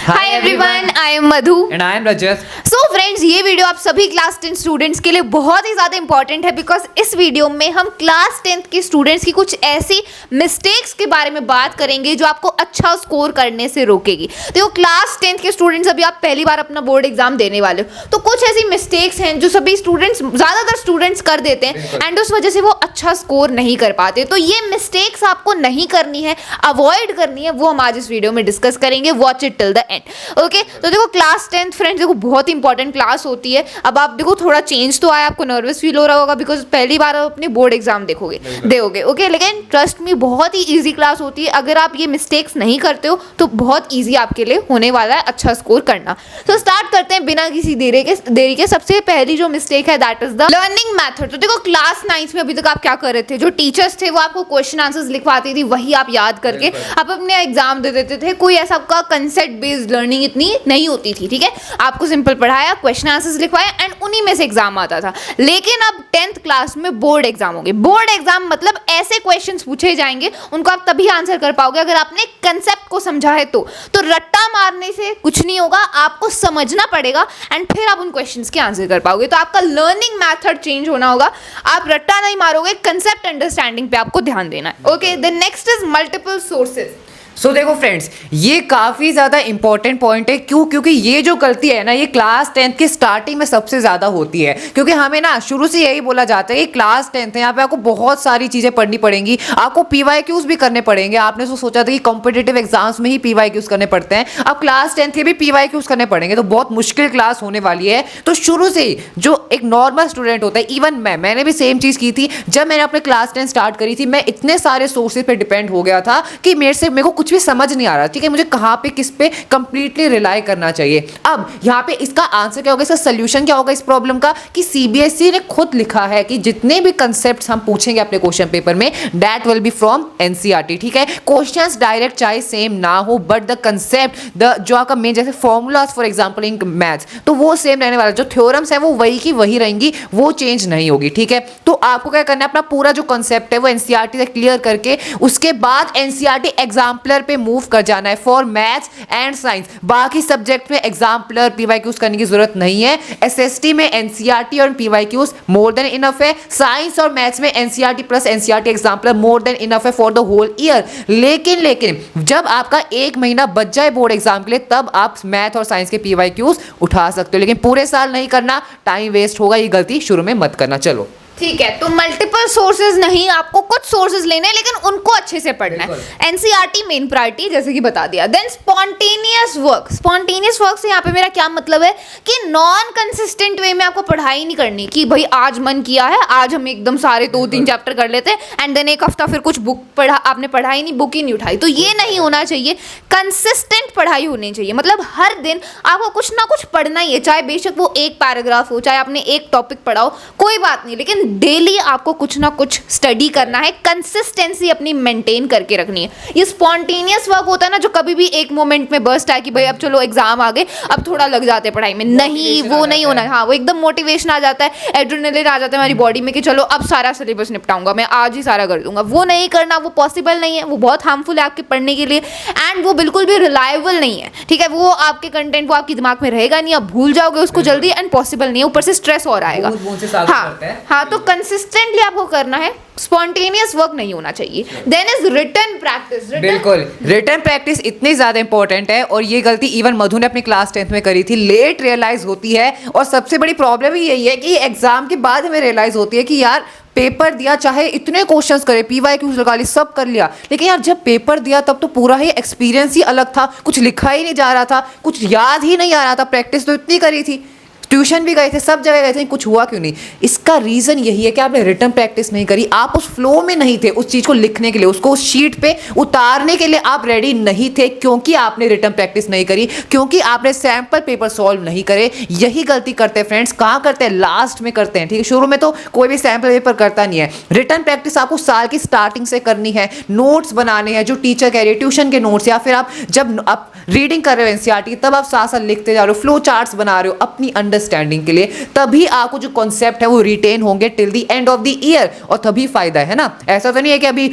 Hi everyone, I am Madhu and I am Rajat. So friends, ये video आप सभी class 10 students के लिए बहुत ही ज़्यादा इंपॉर्टेंट है बिकॉज इस वीडियो में हम क्लास 10th के स्टूडेंट्स की कुछ ऐसी मिस्टेक्स के बारे में बात करेंगे जो आपको अच्छा स्कोर करने से रोकेगी। तो क्लास 10th के स्टूडेंट्स, अभी आप पहली बार अपना बोर्ड एग्जाम देने वाले हो, तो कुछ ऐसी मिस्टेक्स हैं जो सभी स्टूडेंट्स, ज़्यादातर स्टूडेंट्स कर देते हैं एंड उस वजह से वो अच्छा स्कोर नहीं कर पाते। तो ये मिस्टेक्स आपको नहीं करनी है, अवॉइड करनी है, वो हम आज इस वीडियो में डिस्कस करेंगे। Watch it till the end. Okay, तो देखो क्लास 10th फ्रेंड्स, देखो बहुत इंपॉर्टेंट क्लास होती है। अब आप देखो थोड़ा चेंज तो आया, आपको नर्वस फील हो रहा होगा बिकॉज पहली बार आप अपने बोर्ड एग्जाम दोगे। ओके, लेकिन ट्रस्ट मी, बहुत ही ईजी क्लास होती है। अगर आप ये मिस्टेक्स नहीं करते हो तो बहुत ईजी आपके लिए होने वाला है अच्छा स्कोर करना। तो स्टार्ट करते हैं बिना किसी देरी के। सबसे पहली जो मिस्टेक है that is the learning method. तो देखो क्लास 9th में अभी तक आप क्या कर रहे थे, जो टीचर्स थे वो आपको क्वेश्चन आंसर्स लिखवाती थी, वही आप याद करके आप अपने एग्जाम दे देते थे। कोई ऐसा आपका कंसेप्ट बेस्ड लर्निंग इतनी नहीं होती थी। ठीक है, आपको सिंपल पढ़ाया, क्वेश्चन आंसर्स लिखवाया एंड उन्हीं में से एग्जाम आता था। लेकिन अब 10th क्लास में बोर्ड एग्जाम होंगे। बोर्ड एग्जाम मतलब ऐसे क्वेश्चंस पूछे जाएंगे, उनको आप तभी आंसर कर पाओगे अगर आपने कंसेप्ट को समझा है। तो रट्टा मारने से कुछ नहीं होगा, आपको समझना पड़ेगा एंड फिर आप उन क्वेश्चंस के आंसर कर पाओगे। तो आपका लर्निंग मेथड चेंज होना होगा। आप रट्टा नहीं मारोगे, कंसेप्ट अंडरस्टैंडिंग पे आपको ध्यान देना है। Okay, then next is multiple sources. So देखो फ्रेंड्स, ये काफ़ी ज़्यादा इंपॉर्टेंट पॉइंट है। क्यों? क्योंकि ये जो गलती है ना, ये क्लास 10th की स्टार्टिंग में सबसे ज़्यादा होती है। क्योंकि हमें ना शुरू से यही बोला जाता है कि क्लास 10th है, यहाँ पे आपको बहुत सारी चीज़ें पढ़नी पड़ेंगी, आपको PYQs भी करने पड़ेंगे। आपने तो सोचा था कि कॉम्पिटिटिव एग्जाम्स में ही PYQs करने पड़ते हैं, अब क्लास 10th के भी PYQs करने पड़ेंगे। तो बहुत मुश्किल क्लास होने वाली है। तो शुरू से ही जो एक नॉर्मल स्टूडेंट होता है, इवन मैंने भी सेम चीज़ की थी। जब मैंने अपने क्लास 10 स्टार्ट करी थी, मैं इतने सारे सोर्सेज पे डिपेंड हो गया था कि मेरे को कुछ भी समझ नहीं आ रहा। ठीक है, मुझे कहां पे किस पे कंप्लीटली रिलाई करना चाहिए। अब यहाँ पे इसका आंसर क्या होगा, इसका सोल्यूशन क्या होगा इस प्रॉब्लम का, कि CBSE ने खुद लिखा है कि जितने भी कंसेप्ट्स हम पूछेंगे अपने क्वेश्चन पेपर में, that will be from NCERT। ठीक है, क्वेश्चंस डायरेक्ट चाहे सेम ना हो, बट द कंसेप्ट, द जो आपका मेन जैसे formulas for example in maths, तो वो सेम रहने वाला। जो थ्योरम्स है वो वही की वही रहेंगी, वो चेंज नहीं होगी। ठीक है, तो आपको क्या करना है, अपना पूरा जो कंसेप्ट है वो NCERT से क्लियर करके उसके बाद NCERT एग्जाम्पलर पे मूव कर जाना है फॉर मैथ्स एंड साइंस। बाकी सब्जेक्ट में एग्जाम्पलर PYQs करने की जरूरत नहीं है। SST में NCERT और PYQs मोर देन इनफ है। साइंस और मैथ्स में NCERT plus NCERT exemplar more than enough है फॉर द होल ईयर। लेकिन जब आपका एक महीना बच जाए बोर्ड एग्जाम के लिए, तब आप मैथ और साइंस के PYQs उठा सकते हो, लेकिन पूरे साल नहीं करना, टाइम वेस्ट होगा। ये गलती शुरू में मत करना। चलो ठीक है, तो मल्टीपल सोर्सेज नहीं, आपको कुछ सोर्सेज लेने हैं लेकिन उनको अच्छे से पढ़ना है। NCERT मेन प्रायोरिटी जैसे कि बता दिया। Then spontaneous work. Spontaneous work से यहाँ पे मेरा क्या मतलब है कि नॉन कंसिस्टेंट वे में आपको पढ़ाई नहीं करनी कि भाई आज मन किया है, आज हम एकदम सारे 2-3 चैप्टर कर लेते हैं एंड देन एक हफ्ता फिर कुछ बुक पढ़ा, आपने पढ़ाई नहीं, बुक ही नहीं उठाई। तो ये नहीं होना चाहिए। कंसिस्टेंट पढ़ाई होनी चाहिए, मतलब हर दिन आपको कुछ ना कुछ पढ़ना ही है, चाहे बेशक वो एक पैराग्राफ हो, चाहे आपने एक टॉपिक पढ़ा हो, कोई बात नहीं, लेकिन डेली आपको कुछ ना कुछ स्टडी करना है। कंसिस्टेंसी अपनी मेंटेन करके रखनी है। ये स्पॉन्टेनियस वर्क होता है ना, जो कभी भी एक मोमेंट में बर्स्ट आए कि भाई अब चलो एग्जाम आ गए, अब थोड़ा लग जाते हैं पढ़ाई में, नहीं, वो नहीं होना है। हाँ, वो एकदम मोटिवेशन आ जाता है, एड्रेनलिन आ जाता है हमारी बॉडी में कि चलो अब सारा सिलेबस निपटाऊंगा, मैं आज ही सारा कर दूंगा। वो नहीं करना, वो पॉसिबल नहीं है, वो बहुत हार्मफुल है आपके पढ़ने के लिए एंड वो बिल्कुल भी रिलायबल नहीं है। ठीक है, वो आपके कंटेंट वो आपके दिमाग में रहेगा नहीं, आप भूल जाओगे उसको जल्दी एंड पॉसिबल नहीं है, ऊपर से स्ट्रेस और आएगा। हाँ, तो कंसिस्टेंटली आपको करना है, स्पॉन्टेनियस वर्क नहीं होना चाहिए। Then is written practice. बिल्कुल, रिटन प्रैक्टिस इतनी ज्यादा इंपॉर्टेंट है और ये गलती इवन मधु ने अपनी क्लास 10th में करी थी। लेट रियलाइज होती है और सबसे बड़ी प्रॉब्लम ही यही है कि एग्जाम के बाद हमें रियलाइज होती है कि यार पेपर दिया, चाहे इतने क्वेश्चंस करे, PYQs लगा ली, सब कर लिया, लेकिन यार जब पेपर दिया तब तो पूरा ही एक्सपीरियंस ही अलग था। कुछ लिखा ही नहीं जा रहा था, कुछ याद ही नहीं आ रहा था। प्रैक्टिस तो इतनी करी थी, ट्यूशन भी गए थे, सब जगह गए थे, कुछ हुआ क्यों नहीं? इसका रीज़न यही है कि आपने रिटन प्रैक्टिस नहीं करी। आप उस फ्लो में नहीं थे, उस चीज़ को लिखने के लिए, उसको उस शीट पे उतारने के लिए आप रेडी नहीं थे, क्योंकि आपने रिटन प्रैक्टिस नहीं करी, क्योंकि आपने सैम्पल पेपर सॉल्व नहीं करे। यही गलती करते हैं फ्रेंड्स। कहाँ करते हैं? लास्ट में करते हैं। ठीक है, शुरू में तो कोई भी सैम्पल पेपर करता नहीं है। रिटन प्रैक्टिस आपको साल की स्टार्टिंग से करनी है। नोट्स बनाने हैं जो टीचर कह रही है, ट्यूशन के नोट्स, या फिर आप जब आप रीडिंग कर रहे हो NCERT, तब आप साथ साथ लिखते जा रहे हो, फ्लो चार्ट्स बना रहे हो, अपनी अंडरस्टैंडिंग अंडरस्टैंडिंग के लिए, तभी आपको जो कॉन्सेप्ट है वो रिटेन होंगे till the end of the year, और तभी फायदा है ना। ऐसा तो नहीं है कि अभी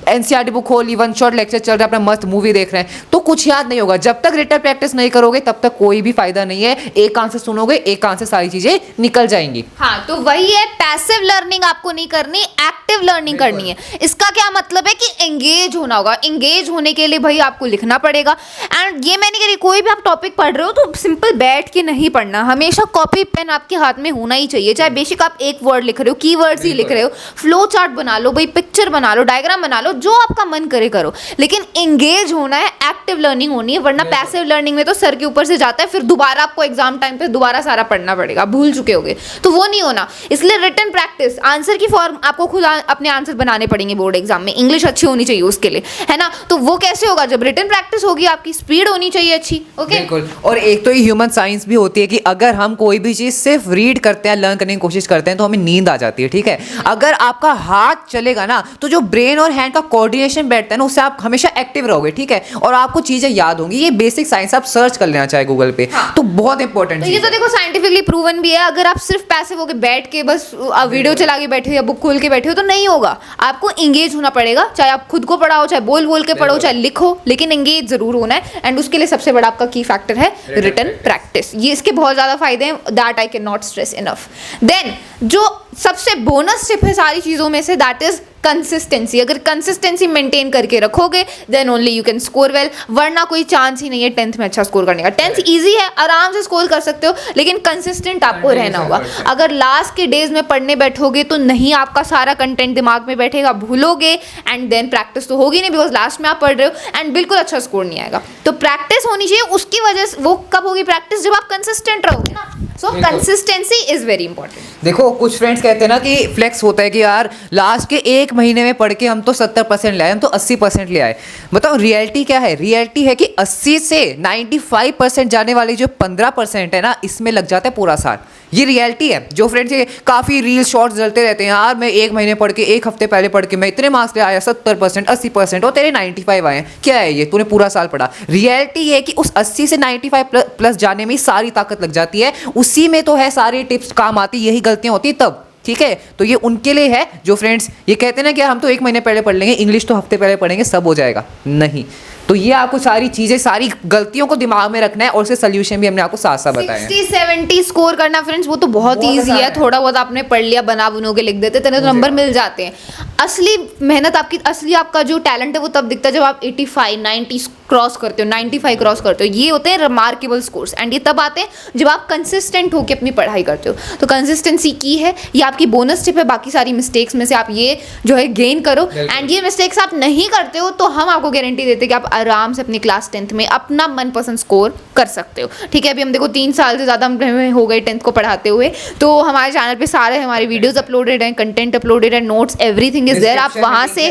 एनसीईआरटी बुक खोली, वन शॉट लेक्चर चल रहा है, अपना मस्त मूवी देख रहे हैं तो कुछ याद नहीं होगा। जब तक रिटन प्रैक्टिस नहीं करोगे तब तक कोई भी फायदा नहीं है। एक कान से सुनोगे, एक कान से सारी चीजें निकल जाएंगी। हाँ, तो वही है, पैसिव लर्निंग आपको नहीं करनी, एक्टिव लर्निंग करनी है। इसका क्या मतलब है कि एंगेज होना होगा। एंगेज होने के लिए भाई आपको लिखना पड़ेगा। एंड ये मैं नहीं कह रही, कोई भी आप टॉपिक पढ़ रहे हो तो सिंपल बैठ के नहीं पढ़ना, हमेशा कॉपी पेन आपके हाथ में होना ही चाहिए। चाहे बेशक आप एक वर्ड लिख रहे हो, कीवर्ड्स ही लिख रहे हो, फ्लो चार्ट बना लो भाई, पिक्चर बना लो, डायग्राम बना लो, जो आपका मन करे करो, लेकिन एंगेज होना है, एक्टिव लर्निंग होनी है। वरना पैसिव लर्निंग में तो सर के ऊपर से जाता है, फिर दोबारा आपको एग्जाम टाइम पे दोबारा सारा पढ़ना पड़ेगा, भूल चुके होगे, तो वो नहीं होना। इसलिए रिटन प्रैक्टिस, आंसर की फॉर्म आपको खुद अपने आंसर बनाने पड़ेंगे बोर्ड एग्जाम में, इंग्लिश अच्छी होनी चाहिए उसके लिए, है ना। तो वो कैसे होगा, जब रिटन प्रैक्टिस होगी, आपकी स्पीड होनी चाहिए अच्छी। ओके, बिल्कुल। और एक तो ये ह्यूमन साइंस भी होती है कि अगर हम कोई भी चीज सिर्फ रीड करते हैं, लर्न करने की कोशिश करते हैं तो हमें नींद आ जाती है, ठीक है। अगर आपका हाथ चलेगा ना तो जो ब्रेन और हैंड का कोऑर्डिनेशन बैठता है ना, उससे आप हमेशा एक्टिव रहोगे, ठीक है, और आपको चीजें याद होंगी। ये बेसिक साइंस आप सर्च कर लेना चाहे गूगल पे। हाँ। तो बहुत इंपॉर्टेंट तो ये तो देखो साइंटिफिकली प्रूवन भी है। अगर आप सिर्फ पैसिव होके बैठ के बस वीडियो चला के बैठे हो या बुक खोल के बैठे हो तो नहीं होगा, आपको इंगेज होना पड़ेगा। चाहे आप खुद को पढ़ाओ, चाहे बोल बोल के पढ़ो, चाहे लिखो, लेकिन इंगेज जरूर होना है। एंड उसके लिए सबसे बड़ा आपका की फैक्टर है रिटन प्रैक्टिस। ये इसके बहुत ज्यादा फायदे हैं, that I can not stress enough. Then जो सबसे बोनस टिप है सारी चीजों में से, दैट इज कंसिस्टेंसी। अगर कंसिस्टेंसी मेंटेन करके रखोगे then only you can score well, वरना कोई चांस ही नहीं है 10th में अच्छा स्कोर करने का। 10th इजी है, आराम से स्कोर कर सकते हो, लेकिन कंसिस्टेंट आपको रहना होगा। अगर लास्ट के डेज में पढ़ने बैठोगे तो नहीं आपका सारा कंटेंट दिमाग में बैठेगा, भूलोगे, एंड देन प्रैक्टिस तो होगी नहीं, बिकॉज लास्ट में आप पढ़ रहे हो, एंड बिल्कुल अच्छा स्कोर नहीं आएगा। तो प्रैक्टिस होनी चाहिए, उसकी वजह से वो कब होगी प्रैक्टिस, जब आप कंसिस्टेंट रहोगे ना। सो कंसिस्टेंसी इज वेरी इंपॉर्टेंट। देखो कुछ फ्रेंड्स कहते हैं ना कि फ्लेक्स होता है कि यार लास्ट के एक महीने में पढ़ के हम तो 70% ले आए, हम तो 80% ले आए। बताओ रियलिटी क्या है? रियलिटी है कि 80 से 95% जाने वाली जो 15% है ना, इसमें लग जाता है पूरा साल। ये रियलिटी है। जो फ्रेंड्स ये काफ़ी रील शॉर्ट्स डलते रहते हैं, यार मैं एक महीने पढ़ के, एक हफ्ते पहले पढ़ के मैं इतने मार्क्स ले आया, 70%, 80%, और तेरे 95 आए हैं। क्या है ये? तूने पूरा साल पढ़ा। रियलिटी ये है कि उस 80 से 95 प्लस जाने में सारी ताकत लग जाती है, उसी में तो है सारी टिप्स काम आती, यही गलतियां होती तब, ठीक है। तो ये उनके लिए है जो फ्रेंड्स ये कहते हैं ना कि हम तो एक महीने पहले पढ़ लेंगे, इंग्लिश तो हफ्ते पहले पढ़ेंगे, सब हो जाएगा। नहीं, तो ये आपको सारी चीजें, सारी गलतियों को दिमाग में रखना है, और उससे सोल्यूशन भी हमने आपको साथ साथ बताया। 60-70 स्कोर करना फ्रेंड्स वो तो बहुत ईजी है। थोड़ा बहुत आपने पढ़ लिया, बना बुनो के लिख देते, तेरे तो नंबर मिल जाते हैं। असली मेहनत आपकी, असली आपका जो टैलेंट है वो तब दिखता है जब आप 85, 90 क्रॉस करते हो, 95 क्रॉस करते हो। ये होते हैं रिमार्केबल स्कोर्स, एंड ये तब आते हैं जब आप कंसिस्टेंट होकर अपनी पढ़ाई करते हो। तो कंसिस्टेंसी की है, ये आपकी बोनस टिप है। बाकी सारी मिस्टेक्स में से आप ये जो है गेन करो, एंड ये मिस्टेक्स आप नहीं करते हो तो हम आपको गारंटी देते हैं कि आप आराम से अपनी क्लास 10th में अपना मनपसंद स्कोर कर सकते हो, ठीक है। अभी हम देखो 3 साल से ज़्यादा हम हो गए 10th को पढ़ाते हुए, तो हमारे चैनल पे सारे हमारे वीडियोस अपलोडेड हैं, कंटेंट अपलोडेड है, नोट्स, एवरीथिंग इज देयर। आप वहाँ से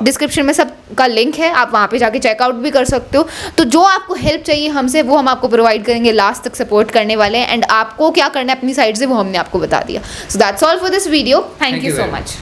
डिस्क्रिप्शन में सब का लिंक है, आप वहाँ पे जाके चेकआउट भी कर सकते हो। तो जो आपको हेल्प चाहिए हमसे वो हम आपको प्रोवाइड करेंगे, लास्ट तक सपोर्ट करने वाले हैं, एंड आपको क्या करना है अपनी साइड से वो हमने आपको बता दिया। So that's all for this video. Thank you so much.